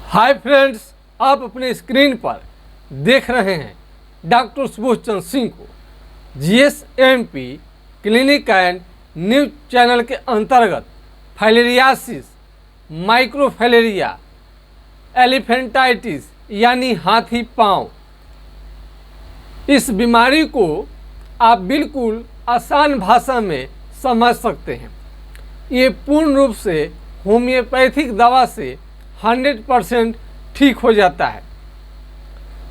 Hi friends, आप अपने screen पर देख रहे हैं डॉक्टर सुबोध चंद्र सिंह को जीएसएमपी क्लिनिक एंड न्यूज चैनल के अंतर्गत फाइलेरियासिस, माइक्रोफाइलेरिया, एलिफेंटाइटिस यानी हाथी पाँव, इस बीमारी को आप बिल्कुल आसान भाषा में समझ सकते हैं। ये पूर्ण रूप से होम्योपैथिक दवा से 100% ठीक हो जाता है।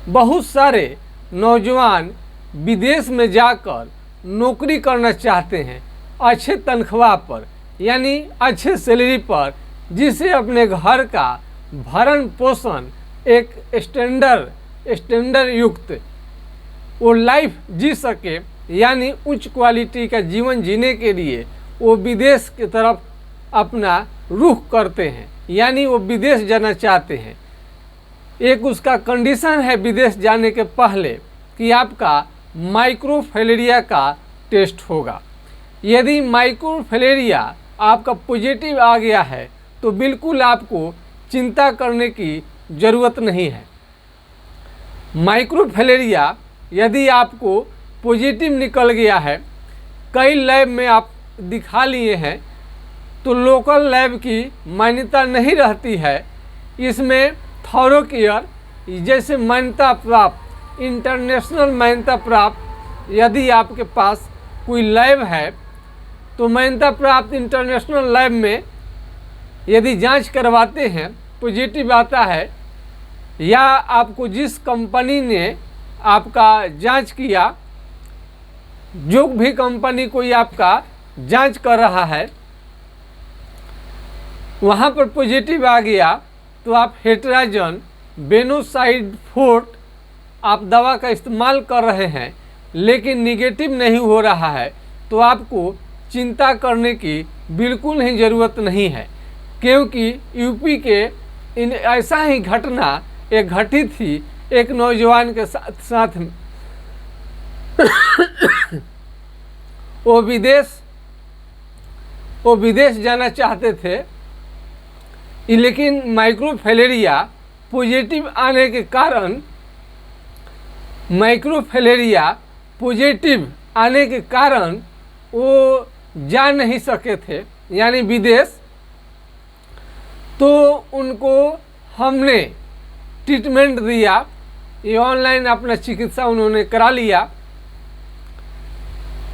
बहुत सारे नौजवान विदेश में जाकर नौकरी करना चाहते हैं अच्छे तनख्वाह पर, यानी अच्छे सैलरी पर, जिससे अपने घर का भरण पोषण एक स्टैंडर्ड युक्त वो लाइफ जी सके, यानी उच्च क्वालिटी का जीवन जीने के लिए वो विदेश की तरफ अपना रुख करते हैं, यानी वो विदेश जाना चाहते हैं। एक उसका कंडीशन है विदेश जाने के पहले कि आपका माइक्रोफाइलेरिया का टेस्ट होगा। यदि माइक्रोफाइलेरिया आपका पॉजिटिव आ गया है तो बिल्कुल आपको चिंता करने की ज़रूरत नहीं है। माइक्रोफाइलेरिया यदि आपको पॉजिटिव निकल गया है, कई लैब में आप दिखा लिए हैं, तो लोकल लैब की मान्यता नहीं रहती है। इसमें थॉरोकेयर जैसे मान्यता प्राप्त, इंटरनेशनल मान्यता प्राप्त यदि आपके पास कोई लैब है तो मान्यता प्राप्त इंटरनेशनल लैब में यदि जांच करवाते हैं, पॉजिटिव आता है, या आपको जिस कंपनी ने आपका जांच किया, जो भी कंपनी कोई आपका जांच कर रहा है, वहाँ पर पॉजिटिव आ गया तो आप हेट्राजन बेनोसाइड फोर्ट आप दवा का इस्तेमाल कर रहे हैं लेकिन निगेटिव नहीं हो रहा है, तो आपको चिंता करने की बिल्कुल ही ज़रूरत नहीं है। क्योंकि यूपी के ऐसा ही घटना एक घटी थी एक नौजवान के साथ वो विदेश जाना चाहते थे, लेकिन माइक्रोफाइलेरिया पॉजिटिव आने के कारण वो जा नहीं सके थे, यानी विदेश। तो उनको हमने ट्रीटमेंट दिया, ये ऑनलाइन अपना चिकित्सा उन्होंने करा लिया,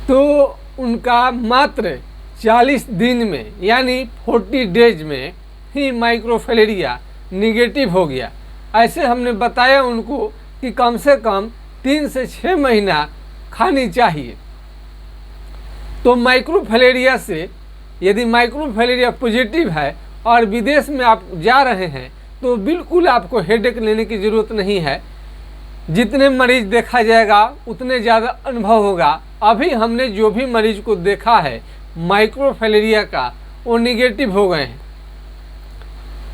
तो उनका मात्र 40 दिन में यानी 40 डेज में ही माइक्रोफाइलेरिया निगेटिव हो गया। ऐसे हमने बताया उनको कि कम से कम 3 से 6 महीना खानी चाहिए। तो माइक्रोफाइलेरिया से यदि माइक्रोफाइलेरिया पॉजिटिव है और विदेश में आप जा रहे हैं तो बिल्कुल आपको हेडेक लेने की ज़रूरत नहीं है। जितने मरीज देखा जाएगा उतने ज़्यादा अनुभव होगा। अभी हमने जो भी मरीज को देखा है माइक्रोफाइलेरिया का, वो निगेटिव हो गए हैं।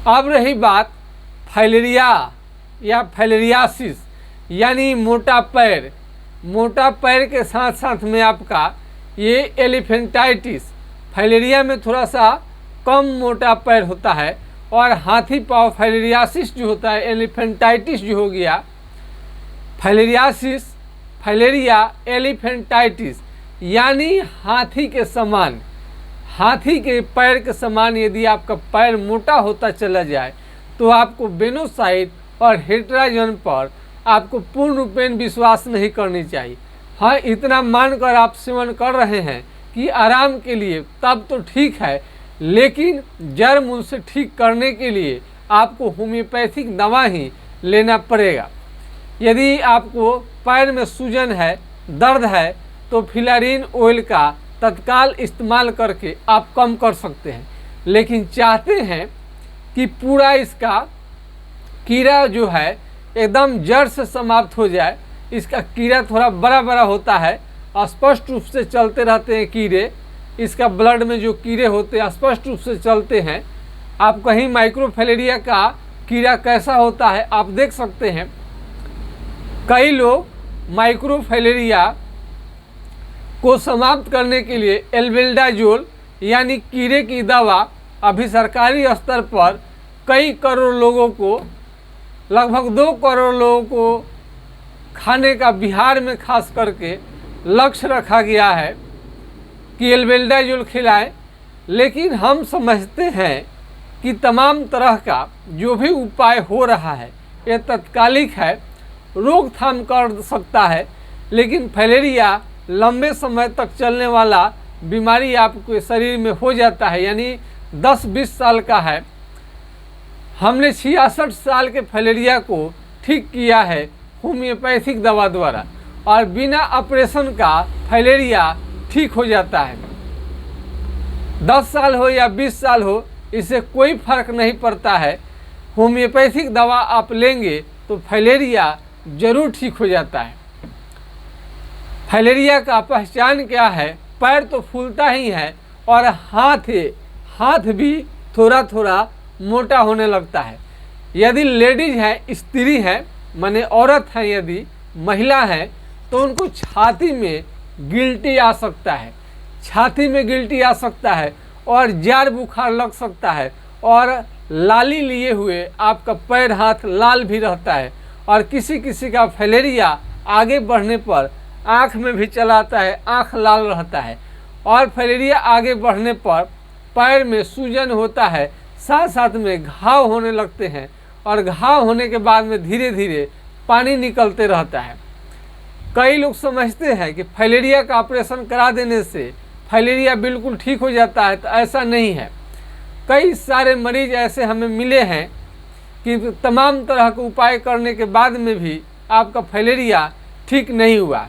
अब रही बात फाइलेरिया या फाइलेरियासिस यानी मोटा पैर के साथ साथ में आपका ये एलिफेंटाइटिस, फाइलेरिया में थोड़ा सा कम मोटा पैर होता है, और हाथी पाँव फाइलेरियासिस जो होता है, एलिफेंटाइटिस जो हो गया, फाइलेरिया एलिफेंटाइटिस यानी हाथी के पैर के समान यदि आपका पैर मोटा होता चला जाए तो आपको बेनोसाइड और हेट्राजन पर आपको पूर्ण रूपेण विश्वास नहीं करनी चाहिए। हाँ, इतना मानकर आप सेवन कर रहे हैं कि आराम के लिए, तब तो ठीक है, लेकिन जड़ मूल से ठीक करने के लिए आपको होम्योपैथिक दवा ही लेना पड़ेगा। यदि आपको पैर में सूजन है, दर्द है, तो फिलारिन ऑयल का तत्काल इस्तेमाल करके आप कम कर सकते हैं। लेकिन चाहते हैं कि पूरा इसका कीड़ा जो है एकदम जड़ से समाप्त हो जाए। इसका कीड़ा थोड़ा बड़ा होता है, स्पष्ट रूप से चलते रहते हैं कीड़े, इसका ब्लड में जो कीड़े होते हैं स्पष्ट रूप से चलते हैं। आप कहीं माइक्रोफाइलेरिया का कीड़ा कैसा होता है आप देख सकते हैं। कई लोग माइक्रोफाइलेरिया को समाप्त करने के लिए एल्बेंडाजोल यानी कीड़े की दवा अभी सरकारी स्तर पर कई करोड़ लोगों को लगभग 2 करोड़ लोगों को खाने का बिहार में खास करके लक्ष्य रखा गया है कि एल्बेंडाजोल खिलाएं। लेकिन हम समझते हैं कि तमाम तरह का जो भी उपाय हो रहा है ये तत्कालिक है, रोकथाम कर सकता है, लेकिन फाइलेरिया लंबे समय तक चलने वाला बीमारी आपके शरीर में हो जाता है। यानी 10-20 साल का है। हमने 66 साल के फाइलेरिया को ठीक किया है होम्योपैथिक दवा द्वारा, और बिना ऑपरेशन का फाइलेरिया ठीक हो जाता है। 10 साल हो या 20 साल हो, इससे कोई फर्क नहीं पड़ता है। होम्योपैथिक दवा आप लेंगे तो फाइलेरिया जरूर ठीक हो जाता है। फाइलेरिया का पहचान क्या है? पैर तो फूलता ही है और हाथ भी थोड़ा थोड़ा मोटा होने लगता है। यदि लेडीज है, स्त्री है, माने औरत है, यदि महिला है तो उनको छाती में गिल्टी आ सकता है, छाती में गिल्टी आ सकता है और जाड़ बुखार लग सकता है, और लाली लिए हुए आपका पैर हाथ लाल भी रहता है। और किसी किसी का फाइलेरिया आगे बढ़ने पर आँख में भी चलाता है, आँख लाल रहता है। और फाइलेरिया आगे बढ़ने पर पैर में सूजन होता है, साथ साथ में घाव होने लगते हैं, और घाव होने के बाद में धीरे धीरे पानी निकलते रहता है। कई लोग समझते हैं कि फाइलेरिया का ऑपरेशन करा देने से फाइलेरिया बिल्कुल ठीक हो जाता है, तो ऐसा नहीं है। कई सारे मरीज ऐसे हमें मिले हैं कि तमाम तरह के उपाय करने के बाद में भी आपका फाइलेरिया ठीक नहीं हुआ।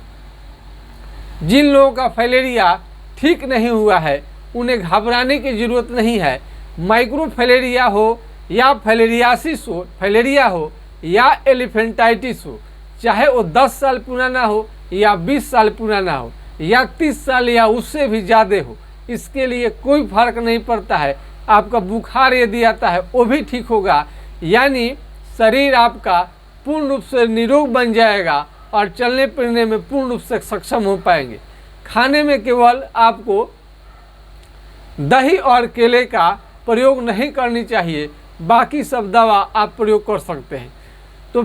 जिन लोगों का फाइलेरिया ठीक नहीं हुआ है उन्हें घबराने की ज़रूरत नहीं है। माइक्रो फाइलेरिया हो या फाइलेरियासिस हो, फाइलेरिया हो या एलिफेंटाइटिस हो, चाहे वो 10 साल पुराना हो या 20 साल पुराना हो या 30 साल या उससे भी ज़्यादा हो, इसके लिए कोई फर्क नहीं पड़ता है। आपका बुखार यदि आता है वो भी ठीक होगा, यानी शरीर आपका पूर्ण रूप से निरोग बन जाएगा और चलने फिरने में पूर्ण रूप से सक्षम हो पाएंगे। खाने में केवल आपको दही और केले का प्रयोग नहीं करनी चाहिए, बाकी सब दवा आप प्रयोग कर सकते हैं। तो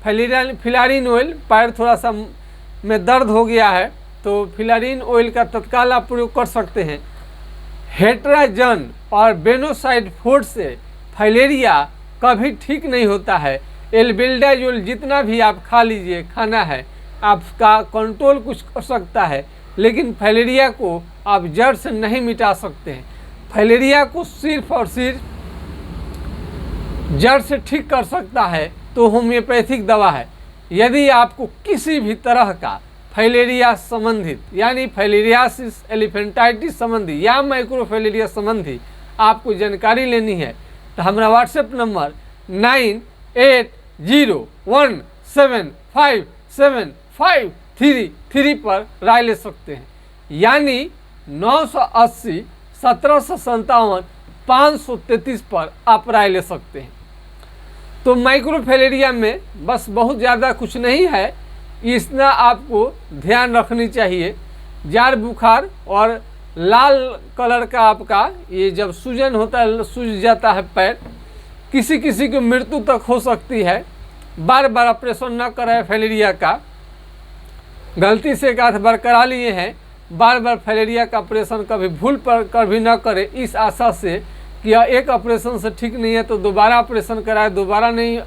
फिलारिन ऑयल, पैर थोड़ा सा में दर्द हो गया है तो फिलारिन ऑयल का तत्काल आप प्रयोग कर सकते हैं। हेट्राजन और बेनोसाइड फोर्ट से फाइलेरिया कभी ठीक नहीं होता है। एल्बेंडाजोल जितना भी आप खा लीजिए, खाना है, आपका कंट्रोल कुछ कर सकता है, लेकिन फाइलेरिया को आप जड़ से नहीं मिटा सकते हैं। फाइलेरिया को सिर्फ और सिर्फ जड़ से ठीक कर सकता है तो होम्योपैथिक दवा है। यदि आपको किसी भी तरह का फाइलेरिया संबंधित, यानी फाइलेरियासिस, एलिफेंटाइटिस संबंधी या माइक्रोफाइलेरिया संबंधी आपको जानकारी लेनी है तो हमारा व्हाट्सएप नंबर 9817575333 पर राय ले सकते हैं, यानी 980 1757 533 पर आप राय ले सकते हैं। तो माइक्रोफाइलेरिया में बस बहुत ज़्यादा कुछ नहीं है, इतना आपको ध्यान रखनी चाहिए। जाड़ बुखार और लाल कलर का आपका ये जब सूजन होता है, सूज जाता है पैर, किसी किसी की मृत्यु तक हो सकती है। बार बार ऑपरेशन न कराए फाइलेरिया का, गलती से एक आध बार करा लिए हैं, बार बार फाइलेरिया का ऑपरेशन कभी भूल पर कभी न करें, इस आशा से कि एक ऑपरेशन से ठीक नहीं है तो दोबारा ऑपरेशन कराएं, दोबारा नहीं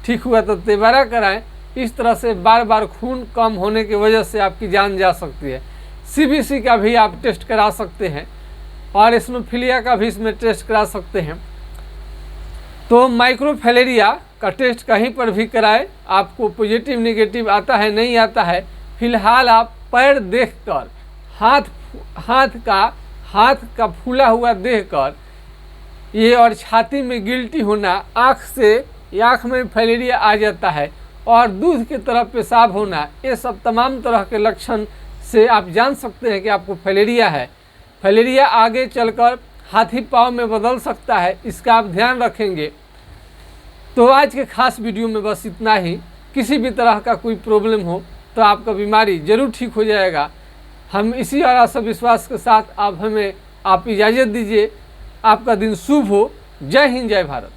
ठीक हुआ तो दोबारा कराएं। इस तरह से बार बार खून कम होने की वजह से आपकी जान जा सकती है। CBC का भी आप टेस्ट करा सकते हैं और एसिनोफिलिया का भी इसमें टेस्ट करा सकते हैं। तो माइक्रोफाइलेरिया का टेस्ट कहीं पर भी कराएं, आपको पॉजिटिव नेगेटिव आता है नहीं आता है। फिलहाल आप पैर देखकर, हाथ का फूला हुआ देखकर ये और छाती में गिल्टी होना, आँख में फाइलेरिया आ जाता है और दूध की तरफ पेशाब होना, ये सब तमाम तरह के लक्षण से आप जान सकते हैं कि आपको फाइलेरिया है। फाइलेरिया आगे चलकर हाथी पाँव में बदल सकता है, इसका आप ध्यान रखेंगे। तो आज के खास वीडियो में बस इतना ही। किसी भी तरह का कोई प्रॉब्लम हो तो आपका बीमारी जरूर ठीक हो जाएगा। हम इसी और आशा विश्वास के साथ आप इजाज़त दीजिए। आपका दिन शुभ हो। जय हिंद, जय भारत।